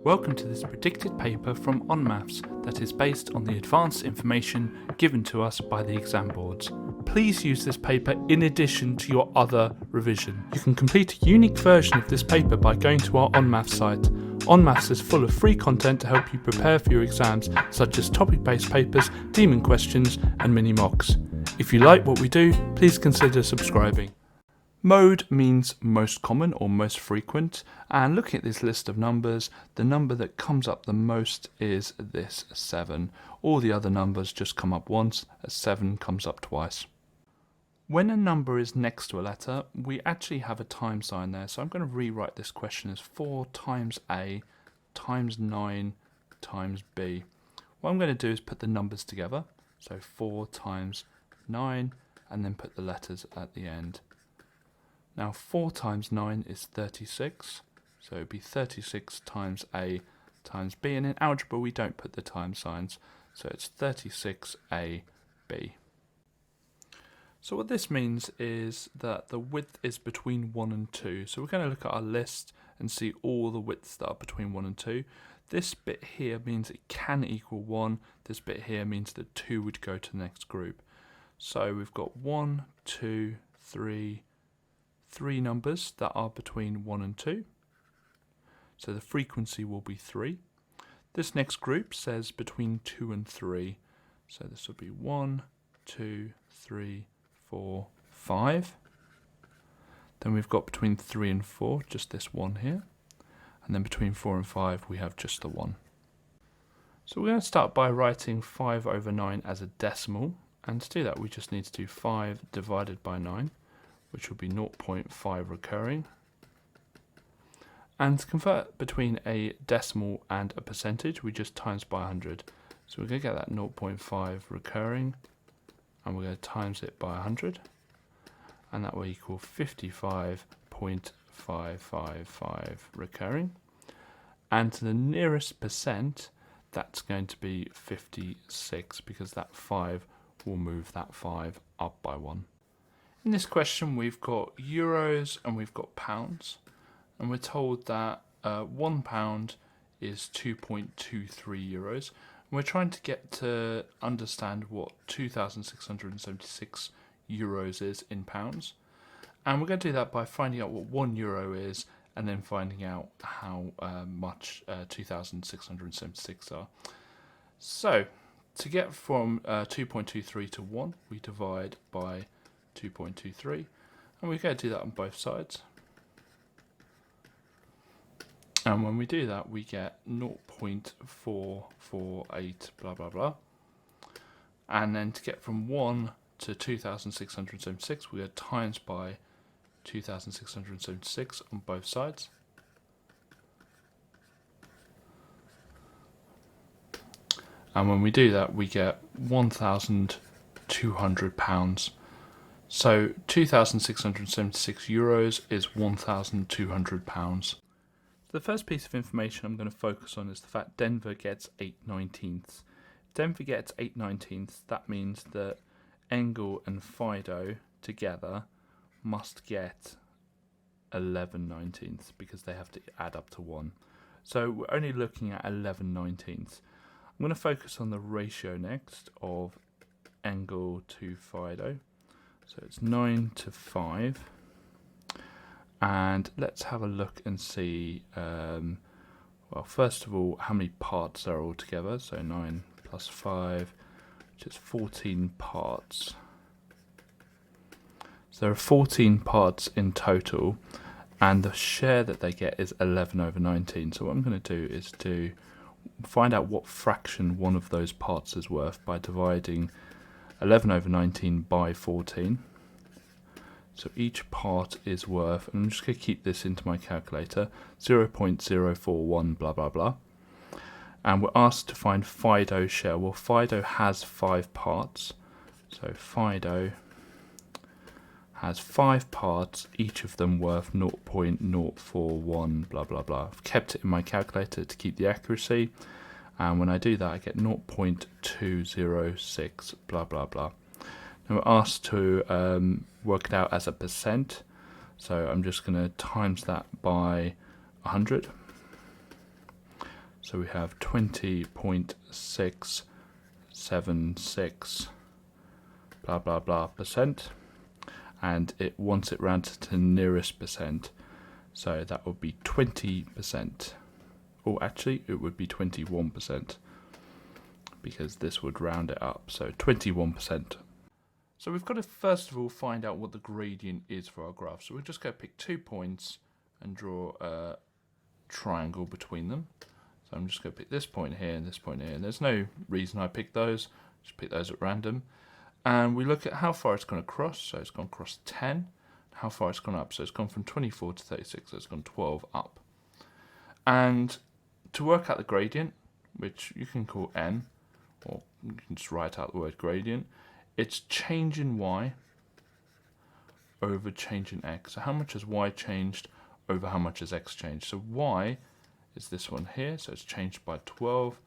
Welcome to this predicted paper from onmaths that is based on the advanced information given to us by the exam boards. Please use this paper in addition to your other revision. You can complete a unique version of this paper by going to our onmaths site. onmaths is full of free content to help you prepare for your exams, such as topic-based papers, demon questions and mini mocks. If you like what we do, please consider subscribing. Mode means most common or most frequent, and looking at this list of numbers, the number that comes up the most is this 7. All the other numbers just come up once, a 7 comes up twice. When a number is next to a letter, we actually have a time sign there, so I'm going to rewrite this question as 4 times A times 9 times B. What I'm going to do is put the numbers together, so 4 times 9, and then put the letters at the end. Now 4 times 9 is 36, so it would be 36 times A times B, and in algebra we don't put the time signs, so it's 36AB. So what this means is that the width is between 1 and 2, so we're going to look at our list and see all the widths that are between 1 and 2. This bit here means it can equal 1, this bit here means that 2 would go to the next group. So we've got 1, 2, 3, 3 numbers that are between 1 and 2, so the frequency will be 3. This next group says between 2 and 3, so this will be 1, 2, 3, 4, 5. Then we've got between 3 and 4, just this one here, and then between 4 and 5 we have just the 1. So we're going to start by writing 5 over 9 as a decimal, and to do that we just need to do 5 divided by 9, which will be 0.5 recurring. And to convert between a decimal and a percentage, we just times by 100. So we're going to get that 0.5 recurring, and we're going to times it by 100, and that will equal 55.555 recurring. And to the nearest percent, that's going to be 56, because that 5 will move that 5 up by 1. In this question we've got euros and we've got pounds, and we're told that £1 is 2.23 euros, and we're trying to get to understand what 2,676 euros is in pounds, and we're going to do that by finding out what €1 is and then finding out how much 2,676 are. So to get from 2.23 to 1, we divide by 2.23, and we're going to do that on both sides, and when we do that we get 0.448 blah blah blah, and then to get from 1 to 2,676 we're going to times by 2,676 on both sides, and when we do that we get £1,200. So 2,676 euros is 1,200 pounds. The first piece of information I'm going to focus on is the fact Denver gets 8/19. Denver gets 8/19. That means that Engel and Fido together must get 11/19 because they have to add up to 1. So we're only looking at 11/19. I'm going to focus on the ratio next of Engel to Fido. So it's 9 to 5, and let's have a look and see, well, first of all, how many parts there are all together. So 9 plus 5, which is 14 parts. So there are 14 parts in total, and the share that they get is 11/19. So what I'm going to do is to find out what fraction one of those parts is worth by dividing 11/19 by 14. So each part is worth, and I'm just going to keep this into my calculator, 0.041 blah blah blah. And we're asked to find Fido's share. Well, Fido has 5 parts, so Fido has 5 parts, each of them worth 0.041 blah blah blah. I've kept it in my calculator to keep the accuracy, and when I do that I get 0.206 blah blah blah. Now we're asked to work it out as a percent, so I'm just going to times that by 100, So we have 20.676 blah blah blah percent, and it wants it rounded to the nearest percent, so that would be 20%. Or actually it would be 21%, because this would round it up, so 21%. So we've got to first of all find out what the gradient is for our graph. So we're just going to pick 2 points and draw a triangle between them. So I'm just going to pick this point here and this point here, and there's no reason I picked those, just pick those at random. And we look at how far it's going to cross, so it's gone across 10, how far it's gone up, so it's gone from 24 to 36, so it's gone 12 up. And to work out the gradient, which you can call n, or you can just write out the word gradient, it's change in y over change in x. So how much has y changed over how much has x changed? So y is this one here, so it's changed by 12,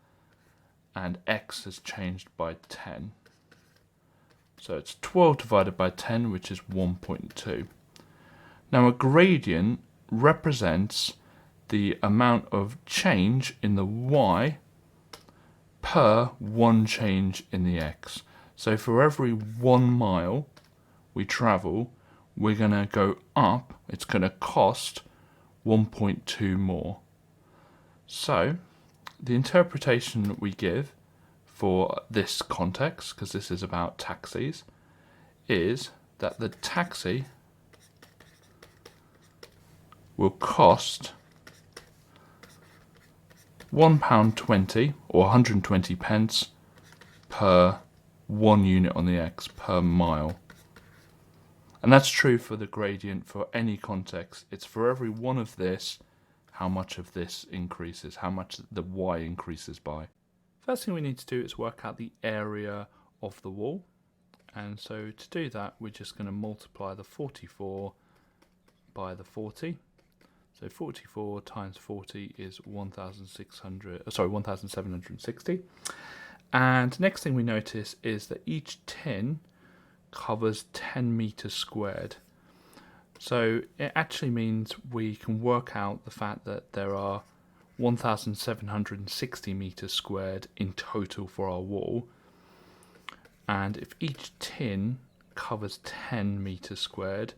and x has changed by 10. So it's 12 divided by 10, which is 1.2. Now a gradient represents the amount of change in the y per one change in the x. So for every 1 mile we travel, we're going to go up, it's going to cost 1.2 more. So the interpretation that we give for this context, because this is about taxis, is that the taxi will cost £1.20 or 120 pence per 1 unit on the x per mile. And that's true for the gradient for any context. It's for every one of this, how much of this increases, how much the y increases by. First thing we need to do is work out the area of the wall. And so to do that, we're just going to multiply the 44 by the 40. So 44 times 40 is 1,760. And next thing we notice is that each tin covers 10 meters squared. So it actually means we can work out the fact that there are 1,760 meters squared in total for our wall. And if each tin covers 10 meters squared,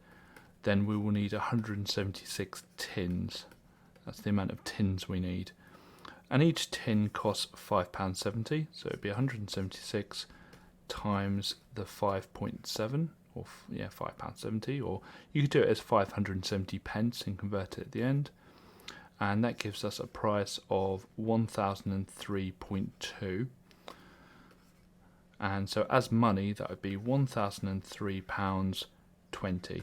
then we will need 176 tins. That's the amount of tins we need. And each tin costs £5.70, so it'd be 176 times the 5.7, or yeah, £5.70, or you could do it as 570 pence and convert it at the end. And that gives us a price of 1003.2. And so as money, that would be £1,003.20.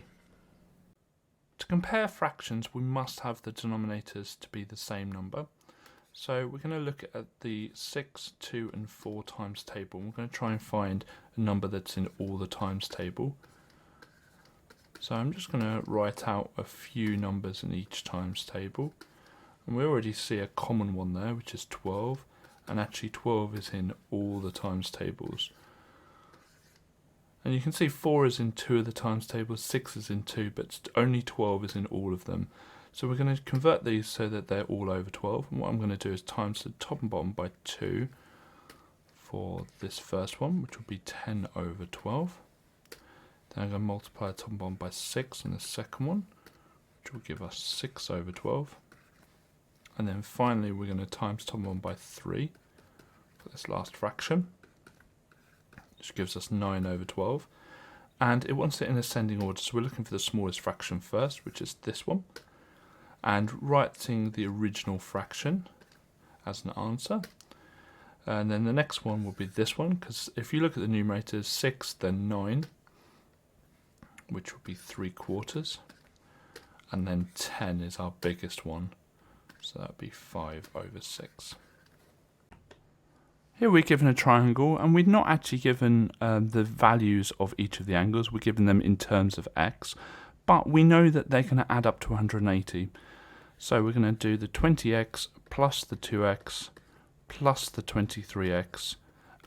To compare fractions, we must have the denominators to be the same number. So we're going to look at the 6, 2 and 4 times table. We're going to try and find a number that's in all the times table. So I'm just going to write out a few numbers in each times table. And we already see a common one there, which is 12. And actually 12 is in all the times tables. And you can see 4 is in 2 of the times tables, 6 is in 2, but only 12 is in all of them. So we're going to convert these so that they're all over 12. And what I'm going to do is times the top and bottom by 2 for this first one, which will be 10 over 12. Then I'm going to multiply the top and bottom by 6 in the second one, which will give us 6 over 12. And then finally we're going to times top and bottom by 3 for this last fraction, which gives us 9 over 12. And it wants it in ascending order, so we're looking for the smallest fraction first, which is this one. And writing the original fraction as an answer. And then the next one will be this one, because if you look at the numerators, 6, then 9, which will be 3/4. And then 10 is our biggest one, so that would be 5 over 6. Here we're given a triangle, and we're not actually given the values of each of the angles. We're given them in terms of x, but we know that they're going to add up to 180. So we're going to do the 20x plus the 2x plus the 23x,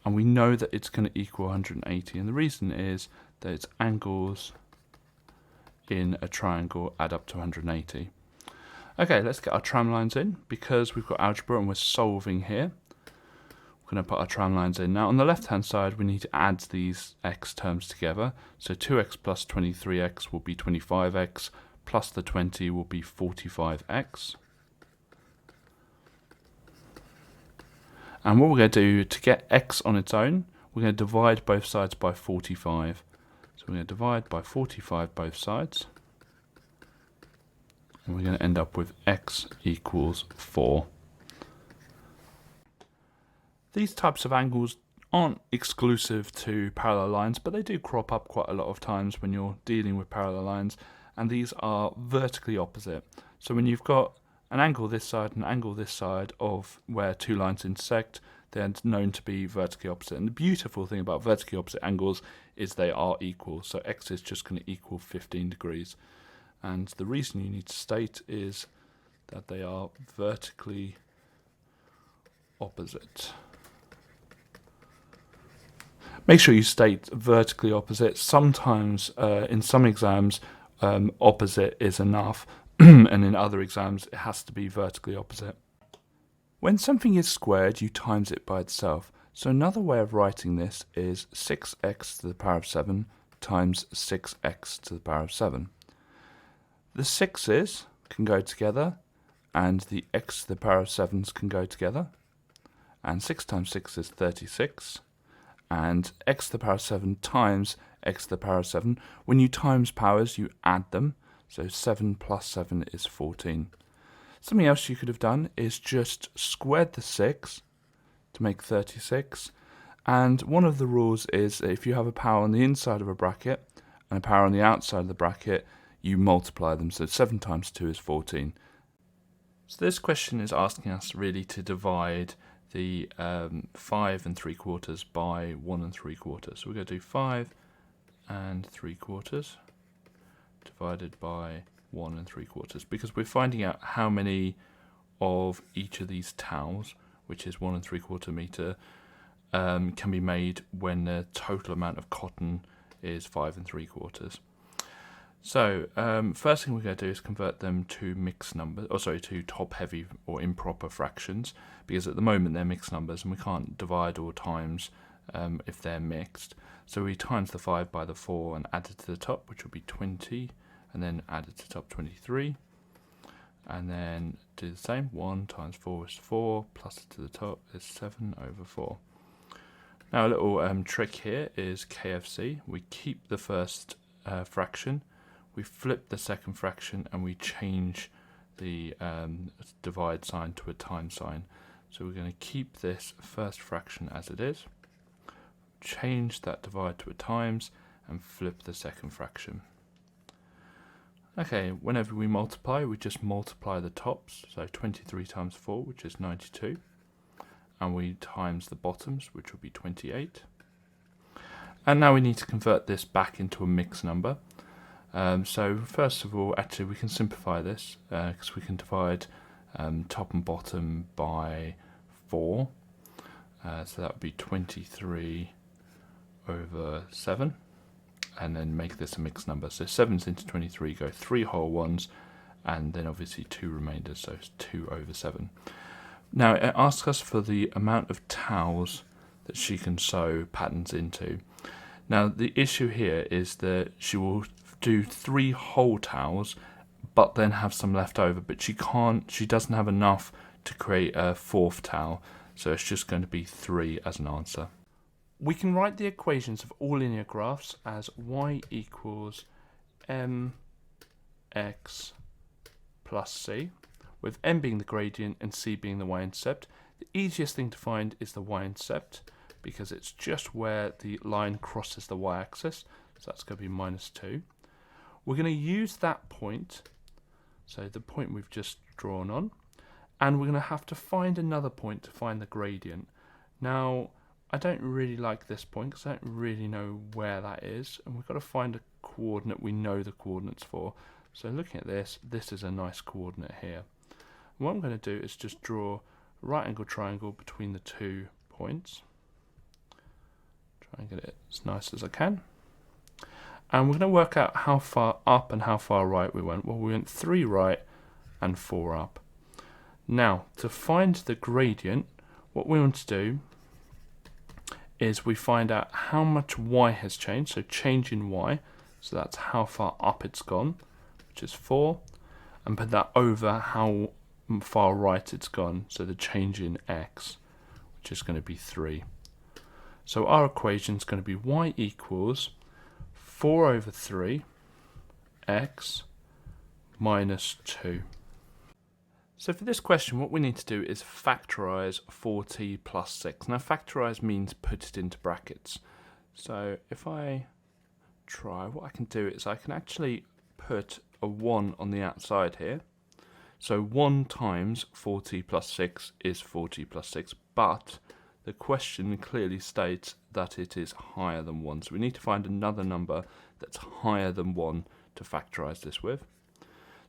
and we know that it's going to equal 180. And the reason is that its angles in a triangle add up to 180. Okay, let's get our tramlines in. Because we've got algebra and we're solving here, we're going to put our tramlines in. Now on the left hand side we need to add these x terms together. So 2x plus 23x will be 25x, plus the 20 will be 45x. And what we're going to do to get x on its own, we're going to divide both sides by 45. So we're going to divide by 45 both sides. And we're going to end up with x equals 4. These types of angles aren't exclusive to parallel lines, but they do crop up quite a lot of times when you're dealing with parallel lines, and these are vertically opposite. So when you've got an angle this side and an angle this side of where two lines intersect, they're known to be vertically opposite. And the beautiful thing about vertically opposite angles is they are equal. So x is just going to equal 15 degrees. And the reason you need to state is that they are vertically opposite. Make sure you state vertically opposite. Sometimes in some exams opposite is enough, and in other exams it has to be vertically opposite. When something is squared, you times it by itself. So another way of writing this is 6x to the power of 7 times 6x to the power of 7. The 6's can go together, and the x to the power of 7's can go together. And 6 times 6 is 36. And x to the power of 7 times x to the power of 7. When you times powers, you add them. So 7 plus 7 is 14. Something else you could have done is just squared the 6 to make 36. And one of the rules is that if you have a power on the inside of a bracket and a power on the outside of the bracket, you multiply them. So 7 times 2 is 14. So this question is asking us really to divide the 5 3/4 by 1 3/4. So we're going to do 5 3/4 divided by 1 3/4, because we're finding out how many of each of these towels, which is 1 3/4 meter, can be made when the total amount of cotton is 5 3/4. So first thing we're going to do is convert them to mixed numbers, to top-heavy or improper fractions, because at the moment they're mixed numbers and we can't divide or times if they're mixed. So we times the 5 by the 4 and add it to the top, which will be 20, and then add it to the top 23, and then do the same. 1 times 4 is 4, plus it to the top is 7 over 4. Now a little trick here is KFC. We keep the first fraction, we flip the second fraction, and we change the divide sign to a time sign. So we're going to keep this first fraction as it is, change that divide to a times, and flip the second fraction. Okay, whenever we multiply, we just multiply the tops, so 23 times 4, which is 92, and we times the bottoms, which will be 28. And now we need to convert this back into a mixed number. So first of all, actually we can simplify this, because we can divide top and bottom by 4, so that would be 23 over 7, and then make this a mixed number. So 7's into 23 go 3 whole ones, and then obviously 2 remainders, so it's 2 over 7. Now it asks us for the amount of towels that she can sew patterns into. Now the issue here is that she will do 3 whole towels, but then have some left over, but she doesn't have enough to create a 4th towel, so it's just going to be 3 as an answer. We can write the equations of all linear graphs as y equals mx plus c, with m being the gradient and c being the y-intercept. The easiest thing to find is the y-intercept, because it's just where the line crosses the y-axis, so that's going to be -2. We're going to use that point, so the point we've just drawn on, and we're going to have to find another point to find the gradient. Now, I don't really like this point because I don't really know where that is, and we've got to find a coordinate we know the coordinates for. So looking at this, this is a nice coordinate here. And what I'm going to do is just draw a right angle triangle between the 2 points. Try and get it as nice as I can. And we're going to work out how far up and how far right we went. Well, we went 3 right and 4 up. Now, to find the gradient, what we want to do is we find out how much y has changed, so change in y, so that's how far up it's gone, which is 4, and put that over how far right it's gone, so the change in x, which is going to be 3. So our equation is going to be y equals 4 over 3 x minus 2. So for this question, what we need to do is factorise 4t plus 6. Now factorise means put it into brackets. So if I try, what I can do is I can actually put a 1 on the outside here. So 1 times 4t plus 6 is 4t plus 6, but the question clearly states that it is higher than 1. So we need to find another number that's higher than 1 to factorise this with.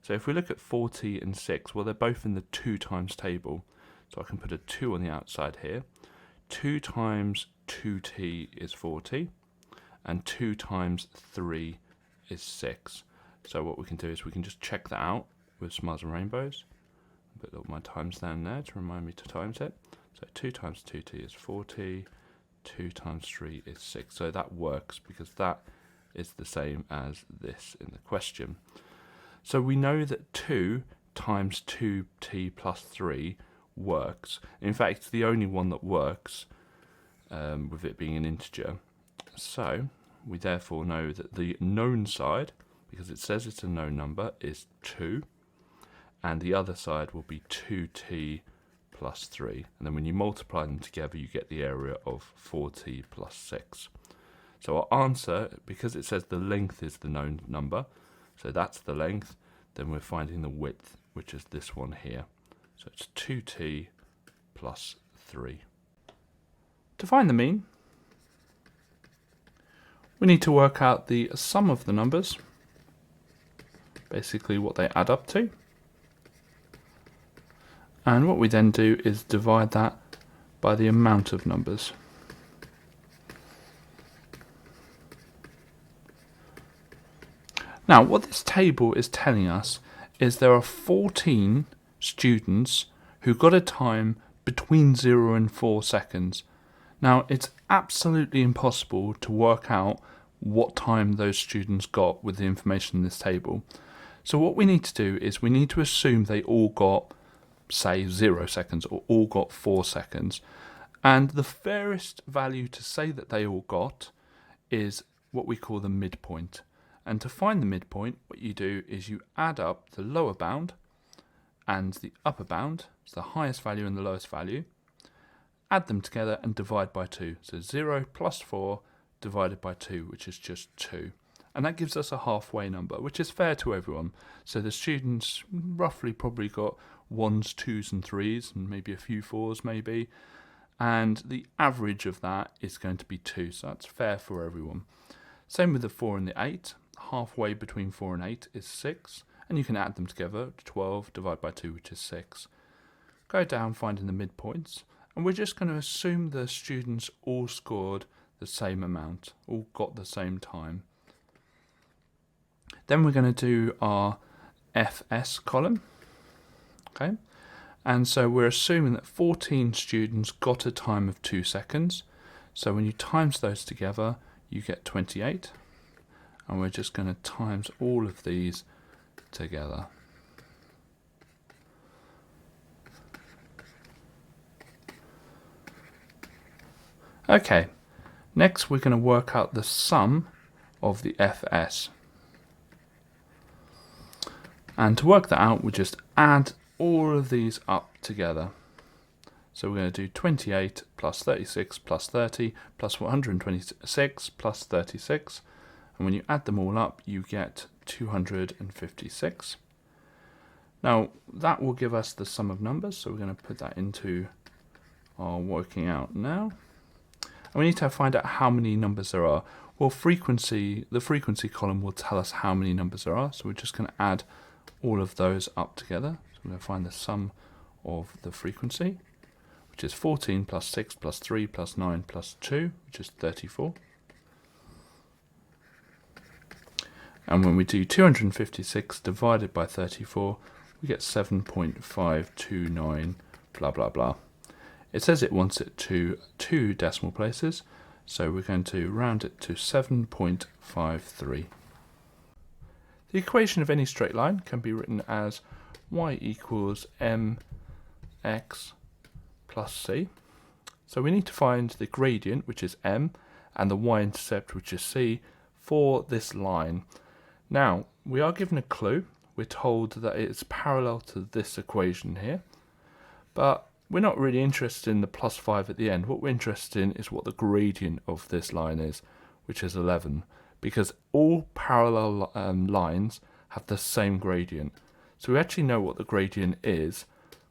So if we look at 4t and 6, well, they're both in the 2 times table. So I can put a 2 on the outside here. 2 times 2t is 4t, and 2 times 3 is 6. So what we can do is we can just check that out with smiles and rainbows. Put all my times down there to remind me to times it. So 2 times 2t is 4t, 2 times 3 is 6. So that works because that is the same as this in the question. So we know that 2 times 2t plus 3 works. In fact, it's the only one that works with it being an integer. So we therefore know that the known side, because it says it's a known number, is 2. And the other side will be 2t plus 3. And then when you multiply them together, you get the area of 4t plus 6. So our answer, because it says the length is the known number, so that's the length, then we're finding the width, which is this one here. So it's 2t plus 3. To find the mean, we need to work out the sum of the numbers, basically what they add up to. And what we then do is divide that by the amount of numbers. Now, what this table is telling us is there are 14 students who got a time between 0 and 4 seconds. Now, it's absolutely impossible to work out what time those students got with the information in this table. So what we need to do is we need to assume they all got, say, 0 seconds or all got 4 seconds. And the fairest value to say that they all got is what we call the midpoint. And to find the midpoint, what you do is you add up the lower bound and the upper bound, so the highest value and the lowest value, add them together and divide by 2. So 0 plus 4 divided by 2, which is just 2. And that gives us a halfway number, which is fair to everyone. So the students roughly probably got 1s, 2s and 3s, and maybe a few 4s maybe. And the average of that is going to be 2, so that's fair for everyone. Same with the 4 and the 8. Halfway between 4 and 8 is 6, and you can add them together, 12 divided by 2, which is 6. Go down finding the midpoints, and we're just going to assume the students all scored the same amount, all got the same time. Then we're going to do our FS column, okay? And so we're assuming that 14 students got a time of 2 seconds, so when you times those together, you get 28. And we're just going to times all of these together. Okay, next we're going to work out the sum of the FS. And to work that out, we just add all of these up together. So we're going to do 28 plus 36 plus 30 plus 126 plus 36. And when you add them all up, you get 256. Now, that will give us the sum of numbers, so we're going to put that into our working out now. And we need to find out how many numbers there are. Well, the frequency column will tell us how many numbers there are, so we're just going to add all of those up together. So we're going to find the sum of the frequency, which is 14 plus 6 plus 3 plus 9 plus 2, which is 34. And when we do 256 divided by 34, we get 7.529 blah blah blah. It says it wants it to 2 decimal places, so we're going to round it to 7.53. The equation of any straight line can be written as y equals mx plus c. So we need to find the gradient, which is m, and the y-intercept, which is c, for this line. Now, we are given a clue. We're told that it's parallel to this equation here, but we're not really interested in the plus 5 at the end. What we're interested in is what the gradient of this line is, which is 11, because all parallel lines have the same gradient. So we actually know what the gradient is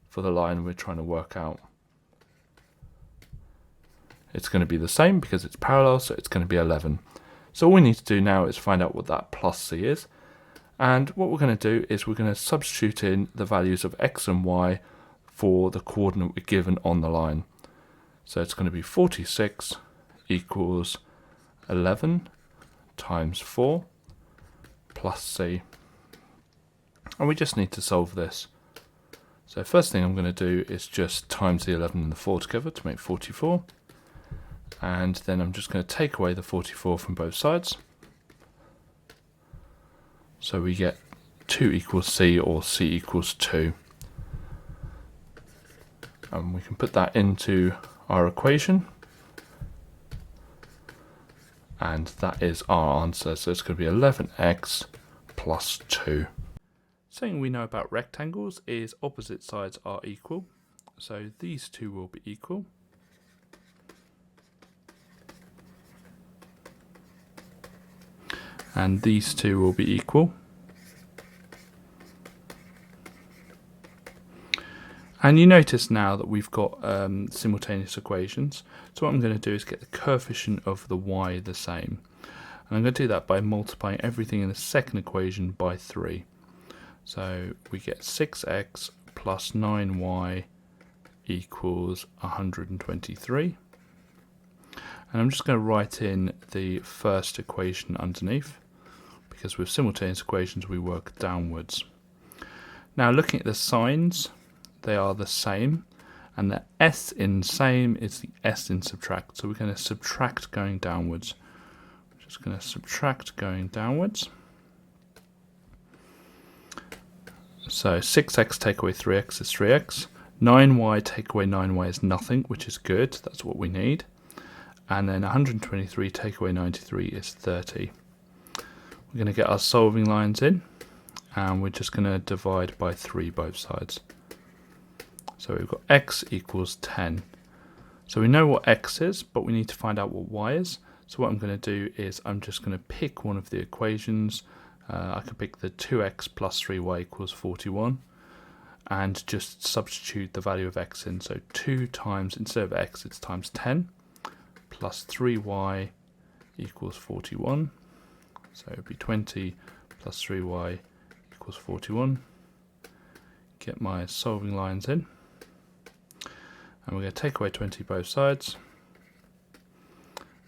for the line we're trying to work out. It's going to be the same because it's parallel, so it's going to be 11. So all we need to do now is find out what that plus c is. And what we're going to do is we're going to substitute in the values of x and y for the coordinate we're given on the line. So it's going to be 46 equals 11 times 4 plus c. And we just need to solve this. So first thing I'm going to do is just times the 11 and the 4 together to make 44. And then I'm just going to take away the 44 from both sides. So we get 2 equals c, or c equals 2. And we can put that into our equation. And that is our answer. So it's going to be 11x plus 2. Something we know about rectangles is opposite sides are equal. So these two will be equal. And these two will be equal. And you notice now that we've got simultaneous equations. So what I'm going to do is get the coefficient of the y the same. And I'm going to do that by multiplying everything in the second equation by 3. So we get 6x plus 9y equals 123. And I'm just going to write in the first equation underneath, because with simultaneous equations we work downwards. Now looking at the signs, they are the same, and the s in same is the s in subtract. So we're going to subtract going downwards. We're just going to subtract going downwards. So 6x take away 3x is 3x. 9y take away 9y is nothing, which is good. That's what we need. And then 123 take away 93 is 30. We're going to get our solving lines in, and we're just going to divide by 3 both sides. So we've got x equals 10. So we know what x is, but we need to find out what y is. So what I'm going to do is I'm just going to pick one of the equations. I can pick the 2x plus 3y equals 41, and just substitute the value of x in. So 2 times, instead of x, it's times 10, plus 3y equals 41. So it would be 20 plus 3y equals 41. Get my solving lines in. And we're going to take away 20 both sides.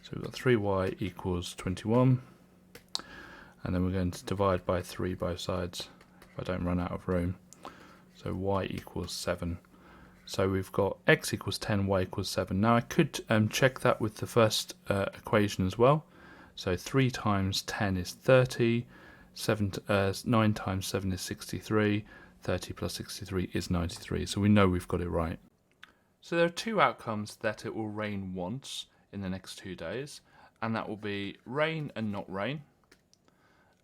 So we've got 3y equals 21. And then we're going to divide by 3 both sides if I don't run out of room. So y equals 7. So we've got x equals 10, y equals 7. Now I could check that with the first equation as well. So 3 times 10 is 30, 9 times 7 is 63, 30 plus 63 is 93. So we know we've got it right. So there are 2 outcomes that it will rain once in the next 2 days, and that will be rain and not rain,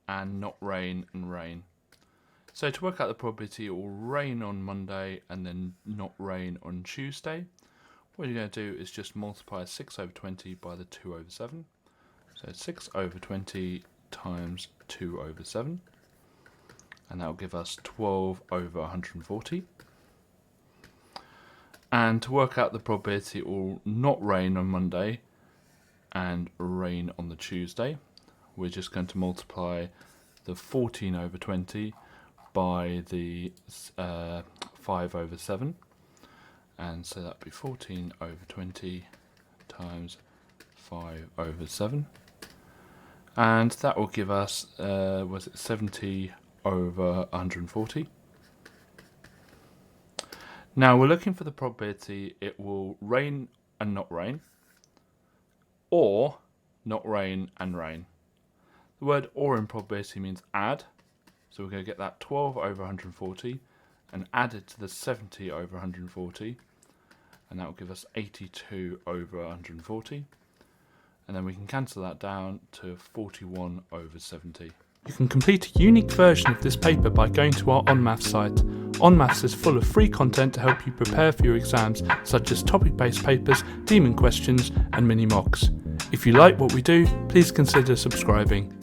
and not rain and rain. So to work out the probability, it will rain on Monday and then not rain on Tuesday. What you're going to do is just multiply 6 over 20 by the 2 over 7. So 6 over 20 times 2 over 7. And that will give us 12 over 140. And to work out the probability, it will not rain on Monday and rain on the Tuesday. We're just going to multiply the 14 over 20 by the 5 over 7. And so that would be 14 over 20 times 5 over 7. And that will give us, was it 70 over 140? Now we're looking for the probability it will rain and not rain, or not rain and rain. The word or in probability means add, so we're going to get that 12 over 140 and add it to the 70 over 140, and that will give us 82 over 140, and then we can cancel that down to 41 over 70. You can complete a unique version of this paper by going to our onmaths site. onmaths is full of free content to help you prepare for your exams, such as topic-based papers, demon questions and mini mocks. If you like what we do, please consider subscribing.